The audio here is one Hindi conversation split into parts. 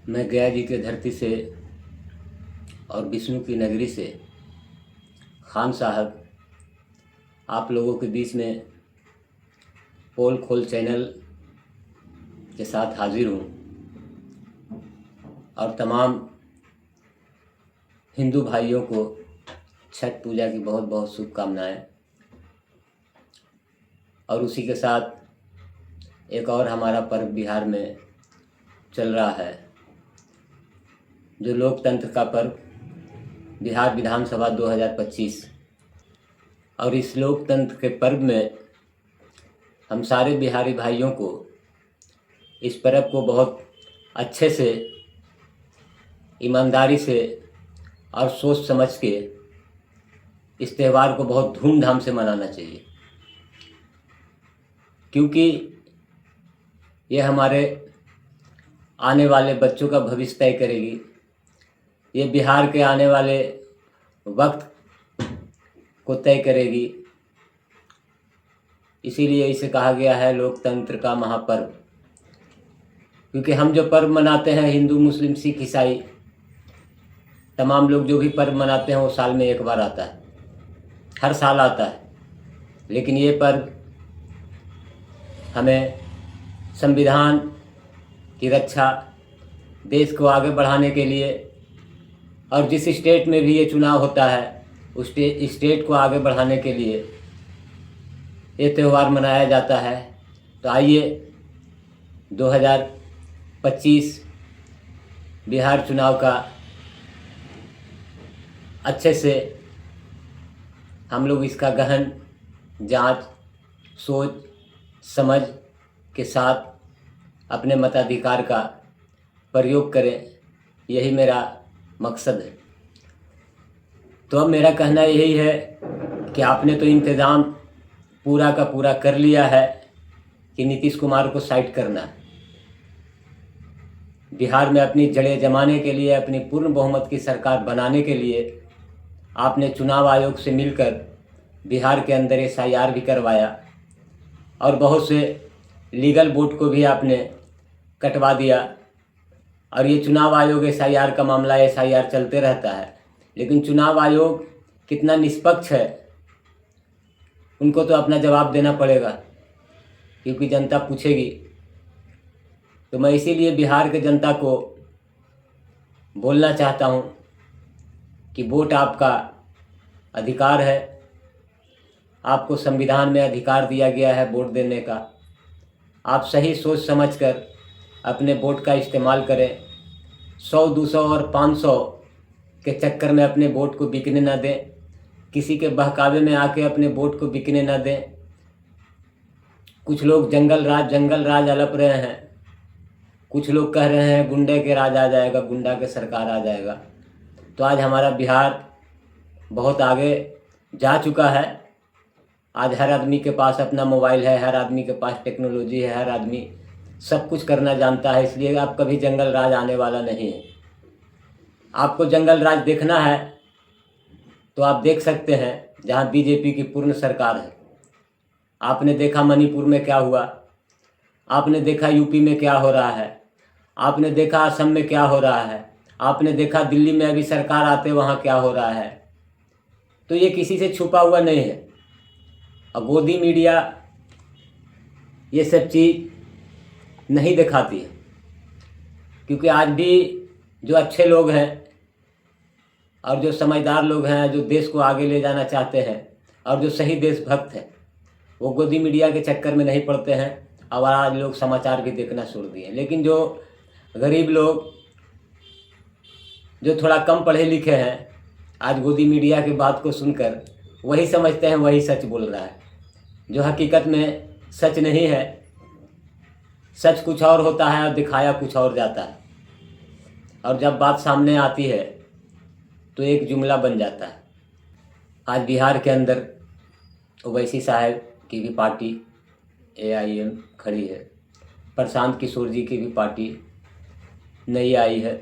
मैं गया जी की धरती से और विष्णु की नगरी से खान साहब आप लोगों के बीच में पोल खोल चैनल के साथ हाजिर हूँ और तमाम हिंदू भाइयों को छठ पूजा की बहुत बहुत शुभकामनाएं। और उसी के साथ एक और हमारा पर्व बिहार में चल रहा है, जो लोकतंत्र का पर्व बिहार विधानसभा 2025। और इस लोकतंत्र के पर्व में हम सारे बिहारी भाइयों को इस पर्व को बहुत अच्छे से, ईमानदारी से और सोच समझ के इस त्यौहार को बहुत धूमधाम से मनाना चाहिए, क्योंकि ये हमारे आने वाले बच्चों का भविष्य तय करेगी। ये बिहार के आने वाले वक्त को तय करेगी। इसीलिए इसे कहा गया है लोकतंत्र का महापर्व, क्योंकि हम जो पर्व मनाते हैं, हिंदू मुस्लिम सिख ईसाई तमाम लोग जो भी पर्व मनाते हैं वो साल में एक बार आता है, हर साल आता है। लेकिन ये पर्व हमें संविधान की रक्षा, देश को आगे बढ़ाने के लिए, और जिस स्टेट में भी ये चुनाव होता है उस स्टेट को आगे बढ़ाने के लिए ये त्यौहार मनाया जाता है। तो आइए 2025 बिहार चुनाव का अच्छे से हम लोग इसका गहन जांच, सोच समझ के साथ अपने मताधिकार का प्रयोग करें, यही मेरा मकसद है। तो अब मेरा कहना यही है कि आपने तो इंतज़ाम पूरा का पूरा कर लिया है कि नीतीश कुमार को साइड करना है। बिहार में अपनी जड़ें जमाने के लिए, अपनी पूर्ण बहुमत की सरकार बनाने के लिए आपने चुनाव आयोग से मिलकर बिहार के अंदर एसआईआर भी करवाया और बहुत से लीगल वोट को भी आपने कटवा दिया। और ये चुनाव आयोग, एसआईआर का मामला, एसआईआर चलते रहता है, लेकिन चुनाव आयोग कितना निष्पक्ष है उनको तो अपना जवाब देना पड़ेगा, क्योंकि जनता पूछेगी। तो मैं इसीलिए बिहार के जनता को बोलना चाहता हूँ कि वोट आपका अधिकार है, आपको संविधान में अधिकार दिया गया है वोट देने का। आप सही सोच समझकर अपने वोट का इस्तेमाल करें। 100, 200 और 500 के चक्कर में अपने वोट को बिकने न दें, किसी के बहकावे में आके अपने वोट को बिकने न दें। कुछ लोग जंगल राज अलप रहे हैं, कुछ लोग कह रहे हैं गुंडे के राज आ जाएगा, गुंडा के सरकार आ जाएगा। तो आज हमारा बिहार बहुत आगे जा चुका है। आज हर आदमी के पास अपना मोबाइल है, हर आदमी के पास टेक्नोलॉजी है, हर आदमी सब कुछ करना जानता है। इसलिए आप कभी जंगल राज आने वाला नहीं है। आपको जंगल राज देखना है तो आप देख सकते हैं जहां बीजेपी की पूर्ण सरकार है। आपने देखा मणिपुर में क्या हुआ, आपने देखा यूपी में क्या हो रहा है, आपने देखा असम में क्या हो रहा है, आपने देखा दिल्ली में अभी सरकार आते वहां क्या हो रहा है। तो ये किसी से छुपा हुआ नहीं है। और गोदी मीडिया ये सब चीज़ नहीं दिखाती है, क्योंकि आज भी जो अच्छे लोग हैं और जो समझदार लोग हैं, जो देश को आगे ले जाना चाहते हैं और जो सही देशभक्त हैं, वो गोदी मीडिया के चक्कर में नहीं पड़ते हैं। और आज लोग समाचार भी देखना छोड़ दिए। लेकिन जो गरीब लोग, जो थोड़ा कम पढ़े लिखे हैं, आज गोदी मीडिया की बात को सुनकर वही समझते हैं वही सच बोल रहा है, जो हकीकत में सच नहीं है। सच कुछ और होता है और दिखाया कुछ और जाता है। और जब बात सामने आती है तो एक जुमला बन जाता है। आज बिहार के अंदर ओवैसी साहब की भी पार्टी एआईएम खड़ी है, प्रशांत किशोर जी की भी पार्टी नई आई है।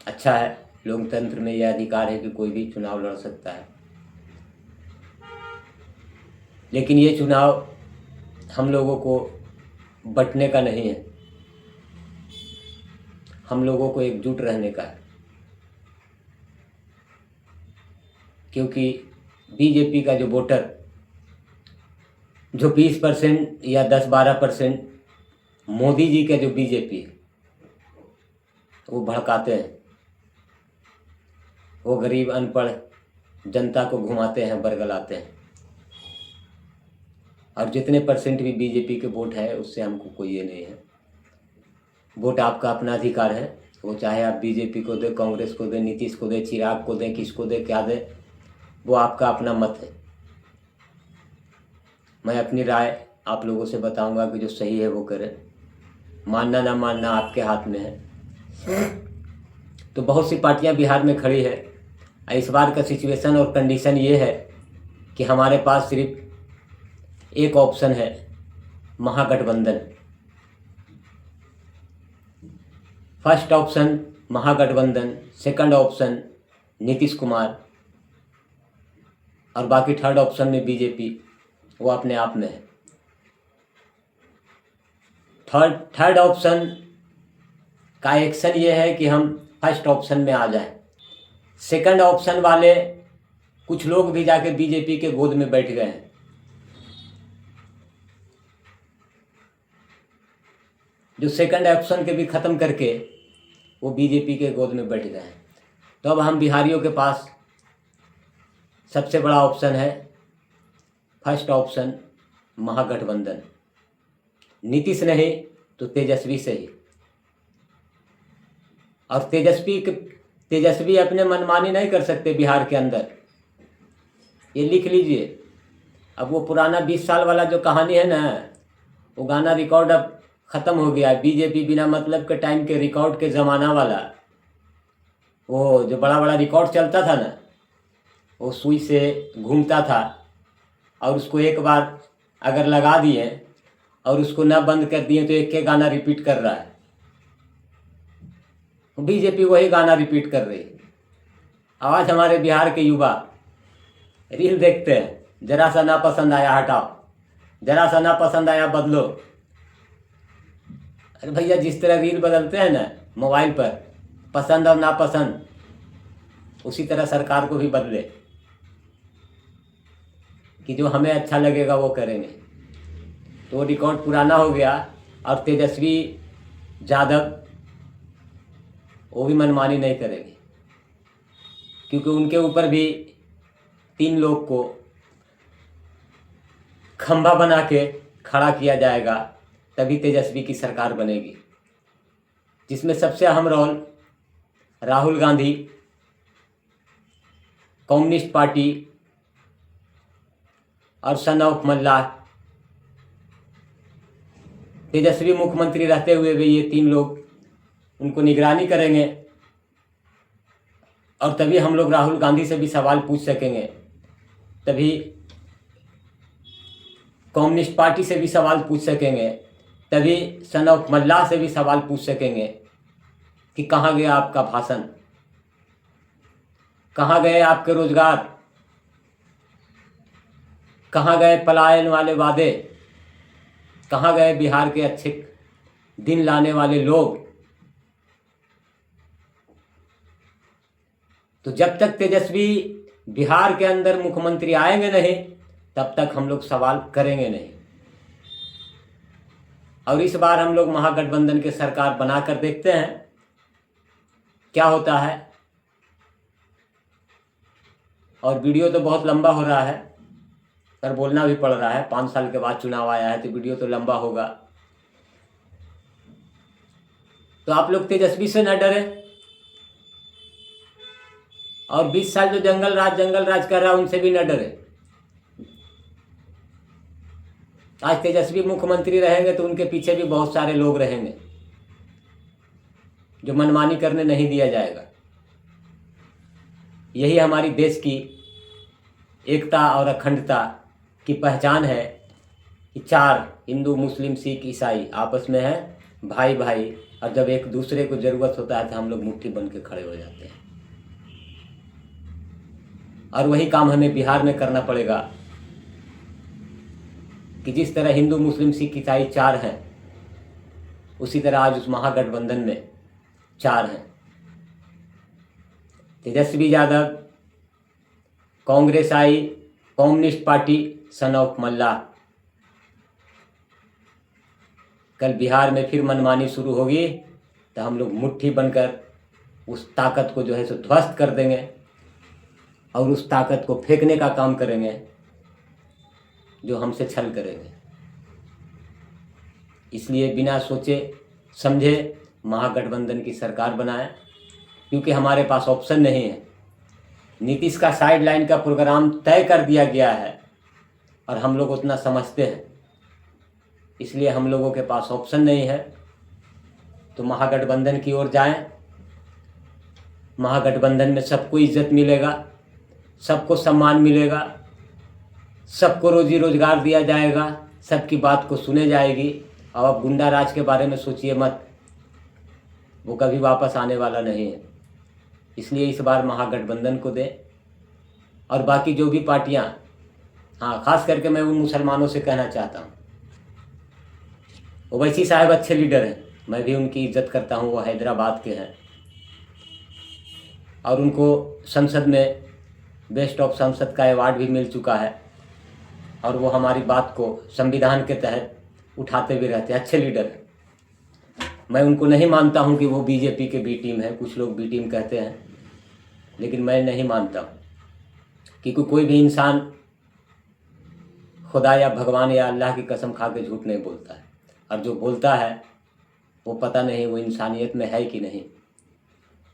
अच्छा है, लोकतंत्र में यह अधिकार है कि कोई भी चुनाव लड़ सकता है। लेकिन ये चुनाव हम लोगों को बंटने का नहीं है। हम लोगों को एकजुट रहने का है, क्योंकि बीजेपी का जो वोटर जो 20% या 10-12% मोदी जी के जो बीजेपी है वो भड़काते हैं, वो गरीब अनपढ़ जनता को घुमाते हैं, बरगलाते हैं। और जितने परसेंट भी बीजेपी के वोट है उससे हमको कोई ये नहीं है। वोट आपका अपना अधिकार है, वो चाहे आप बीजेपी को दें, कांग्रेस को दें, नीतीश को दें, चिराग को दें, किसको दें, क्या दें, वो आपका अपना मत है। मैं अपनी राय आप लोगों से बताऊंगा कि जो सही है वो करें, मानना ना मानना आपके हाथ में है। तो बहुत सी पार्टियां बिहार में खड़ी है। इस बार का सिचुएशन और कंडीशन ये है कि हमारे पास सिर्फ एक ऑप्शन है, महागठबंधन। फर्स्ट ऑप्शन महागठबंधन, सेकंड ऑप्शन नीतीश कुमार, और बाकी थर्ड ऑप्शन में बीजेपी, वो अपने आप में है। थर्ड ऑप्शन का एक्शन ये है कि हम फर्स्ट ऑप्शन में आ जाएं। सेकंड ऑप्शन वाले कुछ लोग भी जाके बीजेपी के गोद में बैठ गए हैं। जो सेकंड ऑप्शन के भी ख़त्म करके वो बीजेपी के गोद में बैठ गए हैं। तो अब हम बिहारियों के पास सबसे बड़ा ऑप्शन है फर्स्ट ऑप्शन महागठबंधन। नीतीश नहीं तो तेजस्वी से ही। और तेजस्वी अपने मनमानी नहीं कर सकते बिहार के अंदर, ये लिख लीजिए। अब वो पुराना 20 साल वाला जो कहानी है ना, वो गाना रिकॉर्ड अब ख़त्म हो गया है। बीजेपी बिना मतलब के टाइम के रिकॉर्ड के ज़माना वाला, वो जो बड़ा बड़ा रिकॉर्ड चलता था ना, वो सुई से घूमता था और उसको एक बार अगर लगा दिए और उसको ना बंद कर दिए तो एक के गाना रिपीट कर रहा है। बीजेपी वही गाना रिपीट कर रही है। आज हमारे बिहार के युवा रील देखते हैं, जरा सा ना पसंद आया हटाओ, जरा सा ना पसंद आया बदलो। अरे भैया, जिस तरह रील बदलते हैं ना मोबाइल पर, पसंद और नापसंद, उसी तरह सरकार को भी बदले कि जो हमें अच्छा लगेगा वो करेंगे। तो रिकॉर्ड पुराना हो गया। और तेजस्वी यादव वो भी मनमानी नहीं करेंगे, क्योंकि उनके ऊपर भी 3 लोग को खंभा बना के खड़ा किया जाएगा, तभी तेजस्वी की सरकार बनेगी, जिसमें सबसे अहम role Rahul Gandhi, Communist Party और सन ऑफ मल्लाह। तेजस्वी मुख्यमंत्री रहते हुए भी ये 3 लोग उनको निगरानी करेंगे, और तभी हम लोग राहुल गांधी से भी सवाल पूछ सकेंगे, तभी कम्युनिस्ट पार्टी से भी सवाल पूछ सकेंगे, तभी सन ऑफ मल्लाह से भी सवाल पूछ सकेंगे कि कहाँ गया आपका भाषण, कहाँ गए आपके रोजगार, कहाँ गए पलायन वाले वादे, कहाँ गए बिहार के अच्छे दिन लाने वाले लोग। तो जब तक तेजस्वी बिहार के अंदर मुख्यमंत्री आएंगे नहीं, तब तक हम लोग सवाल करेंगे नहीं। और इस बार हम लोग महागठबंधन की सरकार बनाकर देखते हैं क्या होता है। और वीडियो तो बहुत लंबा हो रहा है, पर बोलना भी पड़ रहा है। 5 साल के बाद चुनाव आया है तो वीडियो तो लंबा होगा। तो आप लोग तेजस्वी से न डरे, और 20 साल जो जंगल राज कर रहा है उनसे भी न डरे। आज तेजस्वी मुख्यमंत्री रहेंगे तो उनके पीछे भी बहुत सारे लोग रहेंगे जो मनमानी करने नहीं दिया जाएगा। यही हमारी देश की एकता और अखंडता की पहचान है कि 4 हिंदू, मुस्लिम, सिख, ईसाई आपस में हैं भाई भाई, और जब एक दूसरे को ज़रूरत होता है तो हम लोग मुट्ठी बन के खड़े हो जाते हैं। और वही काम हमें बिहार में करना पड़ेगा कि जिस तरह हिंदू, मुस्लिम, सिख, ईसाई 4 हैं, उसी तरह आज उस महागठबंधन में 4 हैं। तेजस्वी यादव, कांग्रेस आई, कम्युनिस्ट पार्टी, सन ऑफ मल्लाह। कल बिहार में फिर मनमानी शुरू होगी तो हम लोग मुट्ठी बनकर उस ताकत को जो है सो ध्वस्त कर देंगे और उस ताकत को फेंकने का काम करेंगे जो हमसे छल करेंगे। इसलिए बिना सोचे समझे महागठबंधन की सरकार बनाएं, क्योंकि हमारे पास ऑप्शन नहीं है। नीतीश का साइडलाइन का प्रोग्राम तय कर दिया गया है और हम लोग उतना समझते हैं, इसलिए हम लोगों के पास ऑप्शन नहीं है। तो महागठबंधन की ओर जाएं। महागठबंधन में सबको इज्जत मिलेगा, सबको सम्मान मिलेगा, सबको रोजी रोजगार दिया जाएगा, सबकी बात को सुने जाएगी। अब आप गुंडा राज के बारे में सोचिए मत, वो कभी वापस आने वाला नहीं है। इसलिए इस बार महागठबंधन को दें। और बाकी जो भी पार्टियां, हाँ, खास करके मैं उन मुसलमानों से कहना चाहता हूँ, ओवैसी साहब अच्छे लीडर हैं, मैं भी उनकी इज्जत करता हूँ, वो हैदराबाद के हैं और उनको संसद में बेस्ट ऑफ संसद का अवार्ड भी मिल चुका है और वो हमारी बात को संविधान के तहत उठाते भी रहते हैं, अच्छे लीडर हैं। मैं उनको नहीं मानता हूं कि वो बीजेपी के बी टीम है, कुछ लोग बी टीम कहते हैं, लेकिन मैं नहीं मानता हूं, क्योंकि कोई भी इंसान खुदा या भगवान या अल्लाह की कसम खा के झूठ नहीं बोलता है, और जो बोलता है वो पता नहीं वो इंसानियत में है कि नहीं,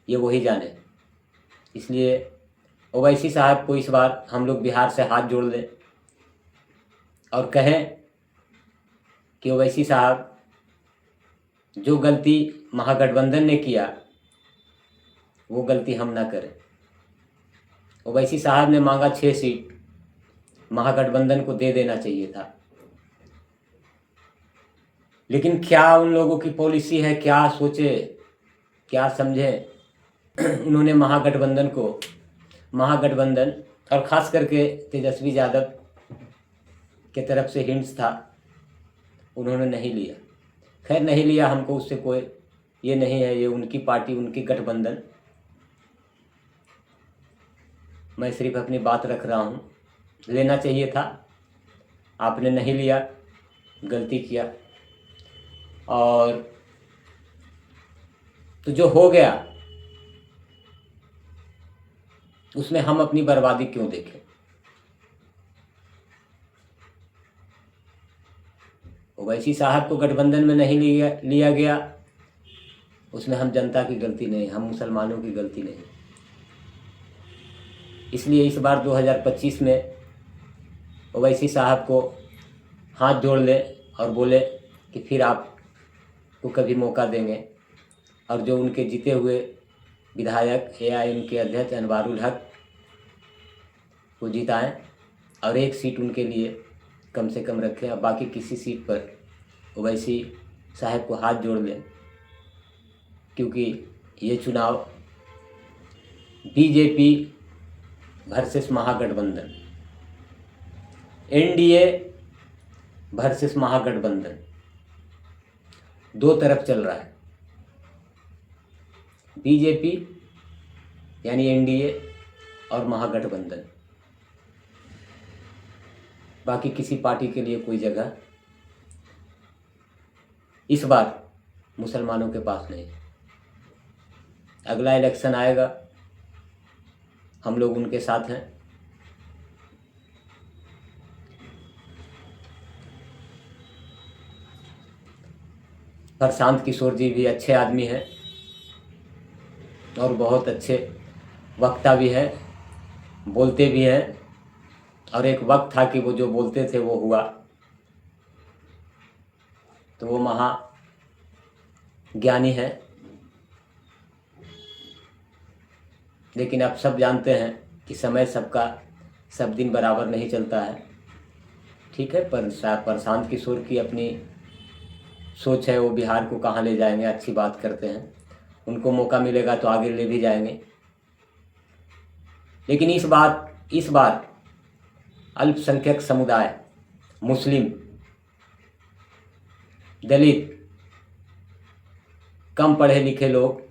ये वही जाने। इसलिए ओवैसी साहब को इस बार हम लोग बिहार से हाथ जोड़ लें और कहें कि ओवैसी साहब, जो गलती महागठबंधन ने किया वो गलती हम ना करें। ओवैसी साहब ने मांगा 6 सीट, महागठबंधन को दे देना चाहिए था, लेकिन क्या उन लोगों की पॉलिसी है, क्या सोचे क्या समझे, उन्होंने महागठबंधन और ख़ास करके तेजस्वी यादव के तरफ से हिंट्स था, उन्होंने नहीं लिया। खैर नहीं लिया, हमको उससे कोई ये नहीं है, ये उनकी पार्टी, उनकी गठबंधन। मैं सिर्फ अपनी बात रख रहा हूँ। लेना चाहिए था, आपने नहीं लिया, गलती किया। और तो जो हो गया उसमें हम अपनी बर्बादी क्यों देखें। ओवैसी साहब को गठबंधन में नहीं लिया गया, उसमें हम जनता की गलती नहीं, हम मुसलमानों की गलती नहीं। इसलिए इस बार 2025 में ओवैसी साहब को हाथ जोड़ ले और बोले कि फिर आपको कभी मौका देंगे, और जो उनके जीते हुए विधायक AIM के अध्यक्ष अनवारुल हक को जिताएं और 1 सीट उनके लिए कम से कम रखें, और बाकी किसी सीट पर ओवैसी साहब को हाथ जोड़ लें, क्योंकि ये चुनाव बीजेपी वर्सेस महागठबंधन, NDA वर्सेस महागठबंधन, 2 तरफ चल रहा है। बीजेपी यानी NDA और महागठबंधन, बाकी किसी पार्टी के लिए कोई जगह इस बार मुसलमानों के पास नहीं। अगला इलेक्शन आएगा, हम लोग उनके साथ हैं। प्रशांत किशोर जी भी अच्छे आदमी हैं और बहुत अच्छे वक्ता भी हैं, बोलते भी हैं, और एक वक्त था कि वो जो बोलते थे वो हुआ, तो वो महाज्ञानी है। लेकिन अब सब जानते हैं कि समय सबका सब दिन बराबर नहीं चलता है। ठीक है, पर प्रशांत किशोर की अपनी सोच है, वो बिहार को कहाँ ले जाएंगे, अच्छी बात करते हैं, उनको मौका मिलेगा तो आगे ले भी जाएंगे। लेकिन इस बार अल्पसंख्यक समुदाय, मुस्लिम, दलित, कम पढ़े लिखे लोग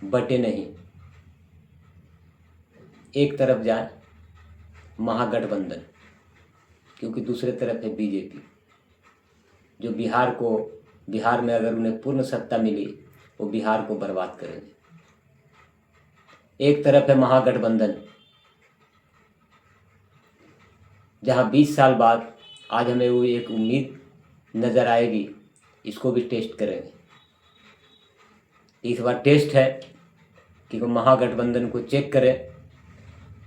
बटे नहीं, एक तरफ जाए महागठबंधन, क्योंकि दूसरे तरफ है बीजेपी, जो बिहार में अगर उन्हें पूर्ण सत्ता मिली वो बिहार को बर्बाद करेंगे। एक तरफ है महागठबंधन, जहां 20 साल बाद आज हमें वो एक उम्मीद नज़र आएगी, इसको भी टेस्ट करेंगे। इस बार टेस्ट है कि वो महागठबंधन को चेक करें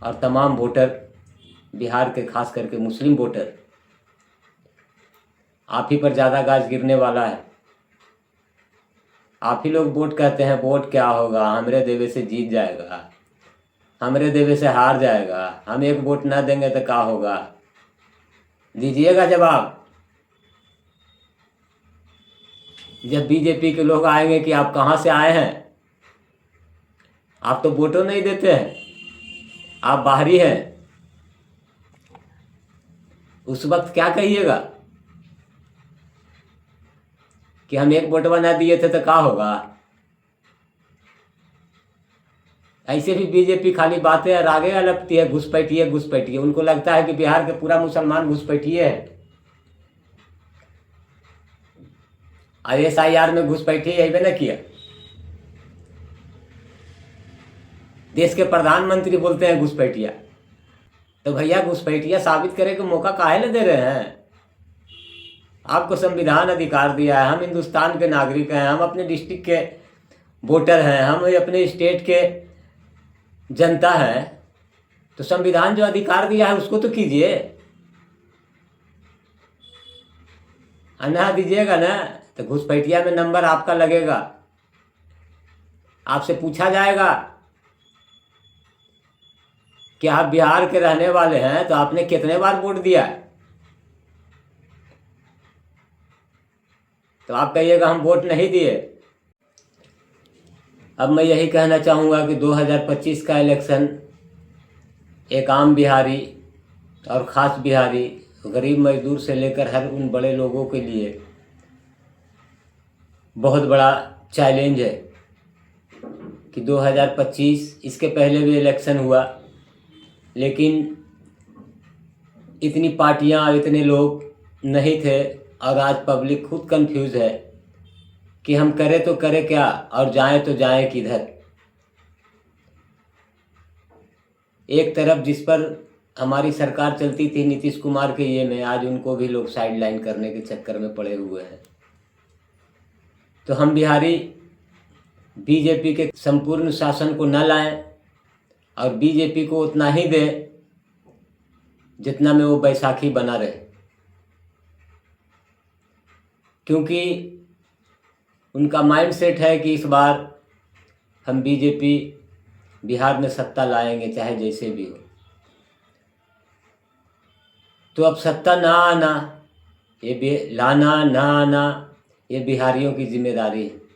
और तमाम वोटर, बिहार के खास करके मुस्लिम वोटर, आप ही पर ज़्यादा गाज गिरने वाला है। आप ही लोग वोट कहते हैं, वोट क्या होगा, हमरे देवे से जीत जाएगा, हमरे देवे से हार जाएगा, हम एक वोट ना देंगे तो क्या होगा। दीजिएगा जवाब। जब बीजेपी के लोग आएंगे कि आप कहाँ से आए हैं, आप तो वोटों नहीं देते हैं, आप बाहरी हैं, उस वक्त क्या कहिएगा कि हम एक वोटवा ना दिए थे तो क्या होगा। ऐसे भी बीजेपी खाली बातें और आगे अलगती है, घुसपैठिए घुसपैठिए। उनको लगता है कि बिहार के पूरा मुसलमान घुसपैठिए है। SIR में घुसपैठिए अबे न किया, देश के प्रधानमंत्री बोलते हैं घुसपैठिया। तो भैया घुसपैठिया साबित करे कि मौका काहे न दे रहे हैं। आपको संविधान अधिकार दिया है, हम हिंदुस्तान के नागरिक हैं, हम अपने डिस्ट्रिक्ट के वोटर हैं, हम अपने स्टेट के जनता हैं, तो संविधान जो अधिकार दिया है उसको तो कीजिए। अन्ना दीजिएगा ना तो घुसपैठिया में नंबर आपका लगेगा, आपसे पूछा जाएगा कि आप बिहार के रहने वाले हैं तो आपने कितने बार वोट दिया है, तो आप कहिएगा हम वोट नहीं दिए। अब मैं यही कहना चाहूँगा कि 2025 का इलेक्शन एक आम बिहारी और ख़ास बिहारी, गरीब मजदूर से लेकर हर उन बड़े लोगों के लिए बहुत बड़ा चैलेंज है कि 2025, इसके पहले भी इलेक्शन हुआ लेकिन इतनी पार्टियां, इतने लोग नहीं थे, और आज पब्लिक खुद कंफ्यूज है कि हम करें तो करें क्या और जाएं तो जाएं किधर। एक तरफ जिस पर हमारी सरकार चलती थी नीतीश कुमार के ये में, आज उनको भी लोग साइडलाइन करने के चक्कर में पड़े हुए हैं। तो हम बिहारी बीजेपी के संपूर्ण शासन को न लाएं और बीजेपी को उतना ही दें जितना में वो बैसाखी बना रहे, क्योंकि उनका माइंड सेट है कि इस बार हम बीजेपी बिहार में सत्ता लाएंगे चाहे जैसे भी हो। तो अब सत्ता ना आना, लाना ना आना, ये बिहारियों की जिम्मेदारी है।